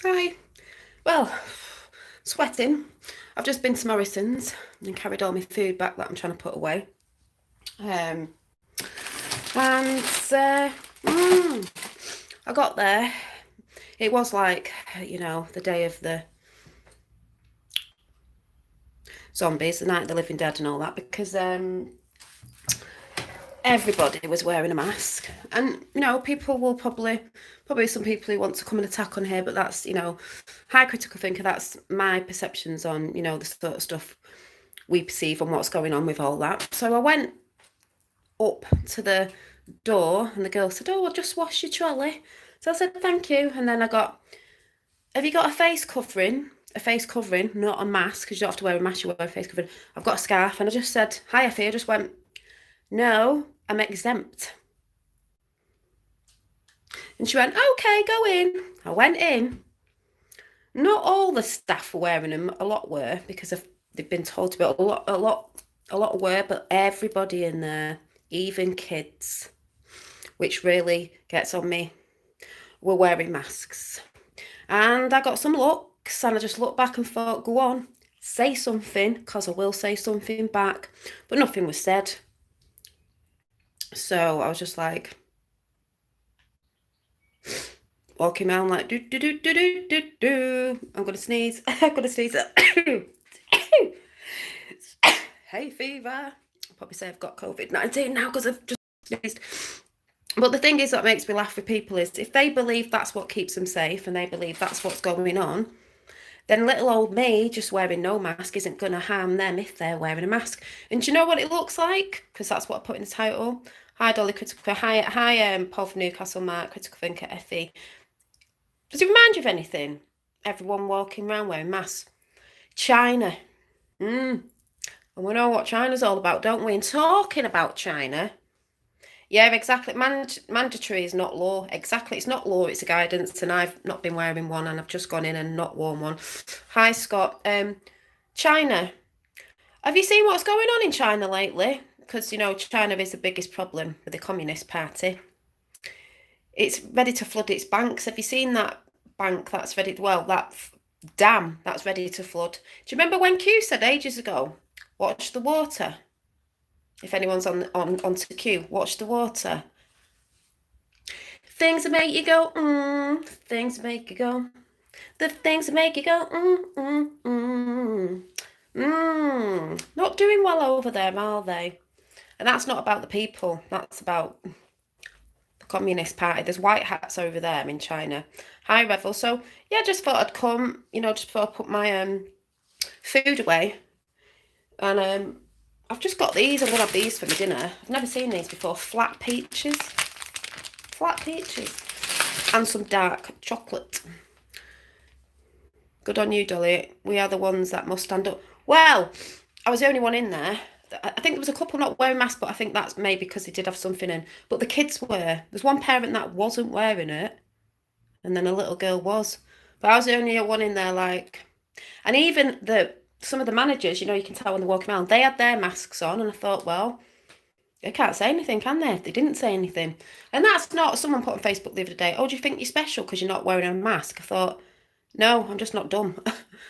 Hi. Well, sweating. I've just been to Morrison's and carried all my food back that I'm trying to put away. Um, and I got there. It was like, the day of the zombies, the night of the living dead and all that, because everybody was wearing a mask. And, people will probably some people who want to come and attack on here, but that's, high critical thinker, that's my perceptions on, the sort of stuff we perceive and what's going on with all that. So I went up to the door and the girl said, "Oh, I'll just wash your trolley." So I said, "Thank you." And then I got, "Have you got a face covering?" A face covering, not a mask, because you don't have to wear a mask, you wear a face covering. "I've got a scarf." And I just said, "Hi, Effie." I just went, "No, I'm exempt." And she went, "Okay, go in." I went in. Not all the staff were wearing them. A lot were, because they've been told to be. A lot were, but everybody in there, even kids, which really gets on me, were wearing masks. And I got some looks, and I just looked back and thought, go on, say something, because I will say something back. But nothing was said. So I was just like, walking around like, do, do, do, do, do, do, do. I'm going to sneeze. I'm going to sneeze. Hey, fever. I'll probably say I've got COVID-19 now because I've just sneezed. But the thing is that makes me laugh with people is if they believe that's what keeps them safe and they believe that's what's going on, then little old me just wearing no mask isn't going to harm them if they're wearing a mask. And do you know what it looks like? Because that's what I put in the title. Hi, Dolly Critical. Hi, Paul from Newcastle, Mark, Critical Thinker, Effie. Does it remind you of anything? Everyone walking around wearing masks. China. And we know what China's all about, don't we? And talking about China, yeah, exactly. Mandatory is not law. Exactly. It's not law, it's a guidance. And I've not been wearing one and I've just gone in and not worn one. Hi, Scott. China. Have you seen what's going on in China lately? Because, China is the biggest problem with the Communist Party. It's ready to flood its banks. Have you seen that bank that's ready? Well, that dam that's ready to flood. Do you remember when Q said ages ago, watch the water? If anyone's onto Q, watch the water. Things that make you go, things that make you go. The things that make you go, Not doing well over there, are they? And that's not about the people. That's about the Communist Party. There's white hats over there in China. Hi, Revel. So, yeah, just thought I'd come, just before I put my food away. And I've just got these. I'm going to have these for my dinner. I've never seen these before. Flat peaches. Flat peaches. And some dark chocolate. Good on you, Dolly. We are the ones that must stand up. Well, I was the only one in there. I think there was a couple not wearing masks, but I think that's maybe because they did have something in. But the kids were. There's one parent that wasn't wearing it, and then a little girl was. But I was the only one in there, like. And even some of the managers, you can tell when they're walking around, they had their masks on, and I thought, well, they can't say anything, can they? They didn't say anything. And that's not, someone put on Facebook the other day, "Oh, do you think you're special because you're not wearing a mask?" I thought, no, I'm just not dumb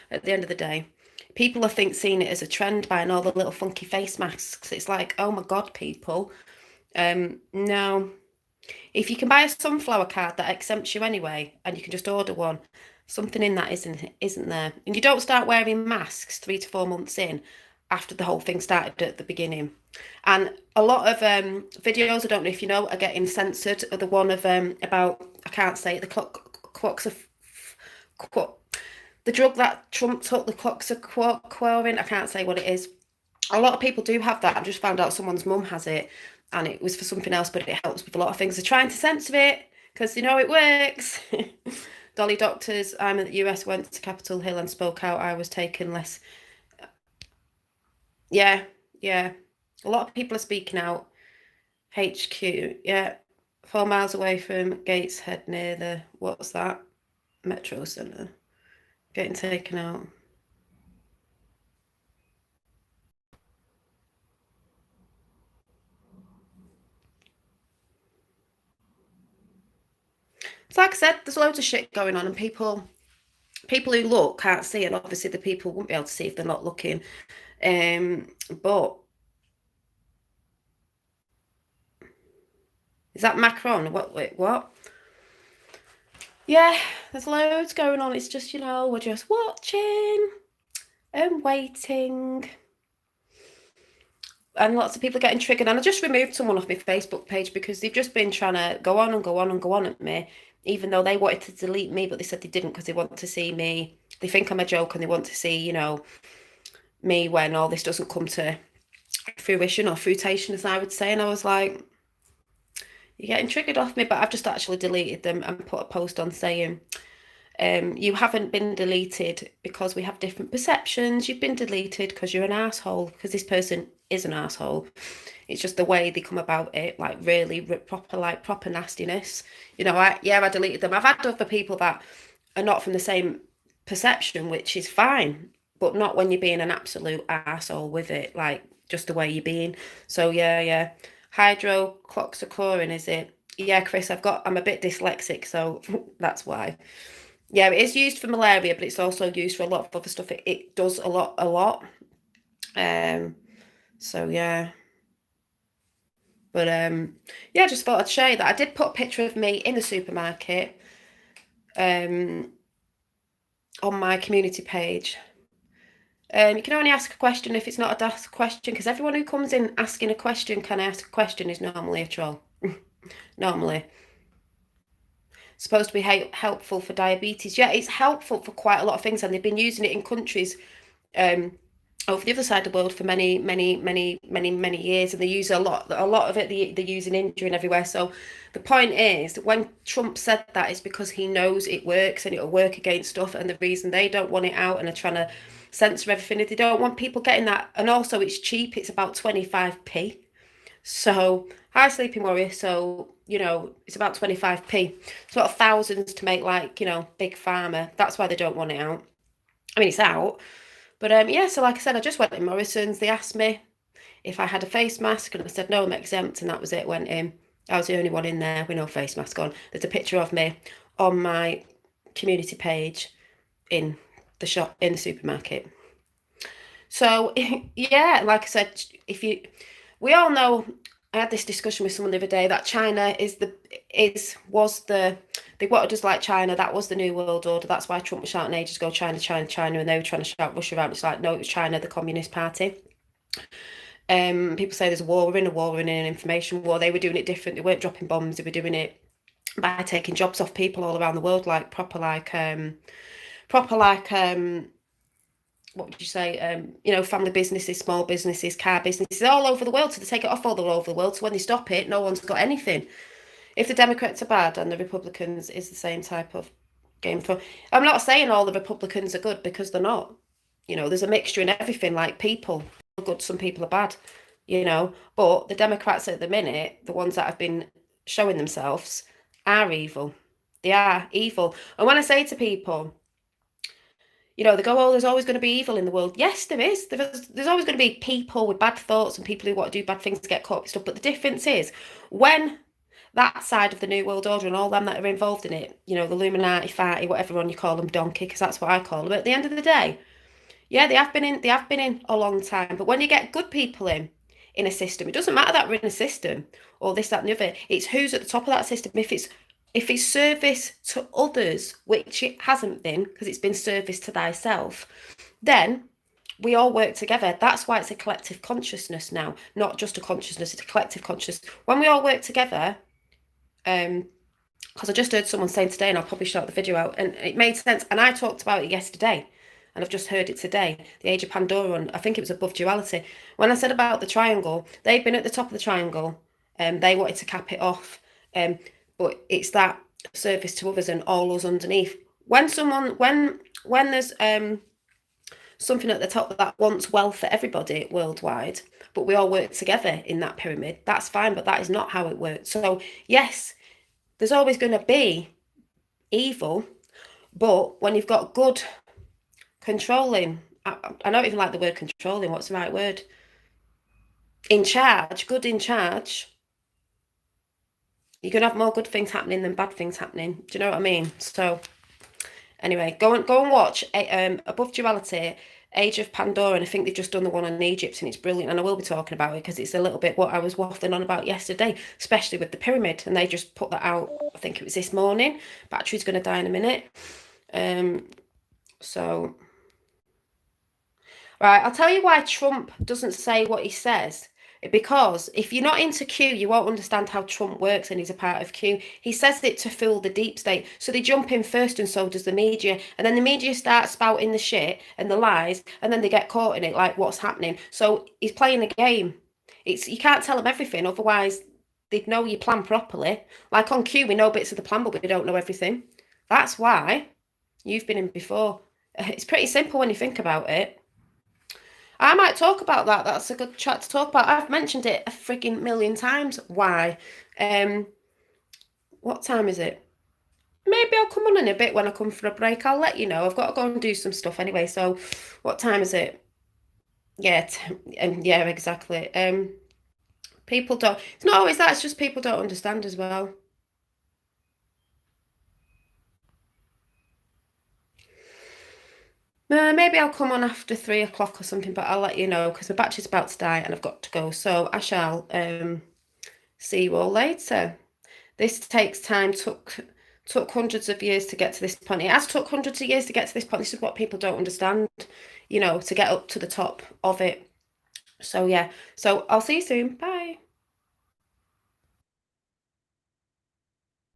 at the end of the day. People, I think, seeing it as a trend, buying all the little funky face masks. It's like, oh my God, people. No. If you can buy a sunflower card that exempts you anyway, and you can just order one, something in that isn't there. And you don't start wearing masks 3 to 4 months in after the whole thing started at the beginning. And a lot of videos, I don't know if you know, are getting censored. The one of about, I can't say it, the clocks of the drug that Trump took, the cloxacillin, I can't say what it is. A lot of people do have that. I just found out someone's mum has it, and it was for something else, but it helps with a lot of things. They're trying to censor it because it works. Dolly Doctors, I'm in the US, went to Capitol Hill and spoke out. I was taken less. Yeah. A lot of people are speaking out. HQ, yeah. 4 miles away from Gateshead near the, what's that? Metro Centre. Getting taken out. So like I said, there's loads of shit going on and people people who look can't see, and obviously the people won't be able to see if they're not looking. But is that Macron? What? Wait, what? Yeah, there's loads going on. It's just, we're just watching and waiting. And lots of people are getting triggered. And I just removed someone off my Facebook page because they've just been trying to go on and go on and go on at me, even though they wanted to delete me, but they said they didn't because they want to see me. They think I'm a joke and they want to see, me when all this doesn't come to fruition or fruitation, as I would say. And I was like, you're getting triggered off me, but I've just actually deleted them and put a post on saying, you haven't been deleted because we have different perceptions. You've been deleted because you're an asshole, because this person is an asshole. It's just the way they come about it, like really proper nastiness. I deleted them. I've had other people that are not from the same perception, which is fine, but not when you're being an absolute asshole with it, like just the way you're being. So yeah. Hydroxychloroquine, is it? Yeah, Chris, I'm a bit dyslexic, so that's why. Yeah, it is used for malaria, but it's also used for a lot of other stuff. It does a lot. So yeah. But yeah, just thought I'd show you that. I did put a picture of me in the supermarket on my community page. You can only ask a question if it's not a daft question, because everyone who comes in asking a question, can I ask a question, is normally a troll. Normally. Supposed to be helpful for diabetes. Yeah, it's helpful for quite a lot of things, and they've been using it in countries over the other side of the world for many years, and they use a lot of it. They use in India and everywhere. So the point is that when Trump said that, it's because he knows it works and it'll work against stuff, and the reason they don't want it out and are trying to censor everything is they don't want people getting that. And also it's cheap. It's about 25p. So hi Sleeping Warrior. So it's about 25p. It's not thousands to make, like, big pharma. That's why they don't want it out. I mean, it's out. But yeah, so like I said, I just went in Morrison's. They asked me if I had a face mask, and I said no, I'm exempt, and that was it. Went in. I was the only one in there with no face mask on. There's a picture of me on my community page in the shop, in the supermarket. So yeah, like I said, we all know. I had this discussion with someone the other day that China they wanted us like China. That was the New World Order. That's why Trump was shouting ages ago, China, China, China, and they were trying to shout Russia around. It's like, no, it was China, the Communist Party. People say there's a war. We're in an information war. They were doing it different. They weren't dropping bombs. They were doing it by taking jobs off people all around the world, like proper what would you say? Family businesses, small businesses, car businesses, all over the world. So they take it off all over the world. So when they stop it, no one's got anything. If the Democrats are bad and the Republicans is the same type of game for, I'm not saying all the Republicans are good, because they're not. There's a mixture in everything. Like, people are good, some people are bad. But the Democrats at the minute, the ones that have been showing themselves, are evil. They are evil. And when I say to people, they go, oh, there's always going to be evil in the world. Yes, there is. There's always going to be people with bad thoughts and people who want to do bad things to get caught with stuff. But the difference is, when that side of the New World Order and all them that are involved in it, the Illuminati, Farty, whatever one you call them, donkey, because that's what I call them. At the end of the day, yeah, they have been in a long time. But when you get good people in a system, it doesn't matter that we're in a system or this, that, and the other. It's who's at the top of that system. If it's service to others, which it hasn't been, because it's been service to thyself, then we all work together. That's why it's a collective consciousness now, not just a consciousness, it's a collective consciousness. When we all work together, because I just heard someone saying today, and I'll probably shout the video out, and it made sense, and I talked about it yesterday, and I've just heard it today, the Age of Pandora, and I think it was Above Duality. When I said about the triangle, they've been at the top of the triangle, and they wanted to cap it off, but it's that service to others and all us underneath. When there's something at the top that wants wealth for everybody worldwide, but we all work together in that pyramid, that's fine, but that is not how it works. So yes, there's always going to be evil, but when you've got good controlling, I don't even like the word controlling, what's the right word? Good in charge, you can have more good things happening than bad things happening. Do you know what I mean? So Anyway, go and watch Above Duality, Age of Pandora, and I think they've just done the one on Egypt, and it's brilliant. And I will be talking about it because it's a little bit what I was waffling on about yesterday, especially with the pyramid. And they just put that out. I think it was this morning. Battery's going to die in a minute. So, right, I'll tell you why Trump doesn't say what he says. Because if you're not into Q, you won't understand how Trump works and he's a part of Q. He says it to fool the deep state. So they jump in first and so does the media. And then the media starts spouting the shit and the lies and then they get caught in it like what's happening. So he's playing a game. You can't tell them everything, otherwise they'd know your plan properly. Like on Q, we know bits of the plan, but we don't know everything. That's why you've been in before. It's pretty simple when you think about it. I might talk about that. That's a good chat to talk about. I've mentioned it a frigging million times. Why? What time is it? Maybe I'll come on in a bit when I come for a break. I'll let you know. I've got to go and do some stuff anyway. So, what time is it? Yeah, yeah, exactly. People don't. It's not always that. It's just people don't understand as well. Maybe I'll come on after 3 o'clock or something, but I'll let you know because the battery's about to die and I've got to go. So I shall see you all later. This takes time, took hundreds of years to get to this point. It has took hundreds of years to get to this point. This is what people don't understand, to get up to the top of it. So yeah. So I'll see you soon. Bye.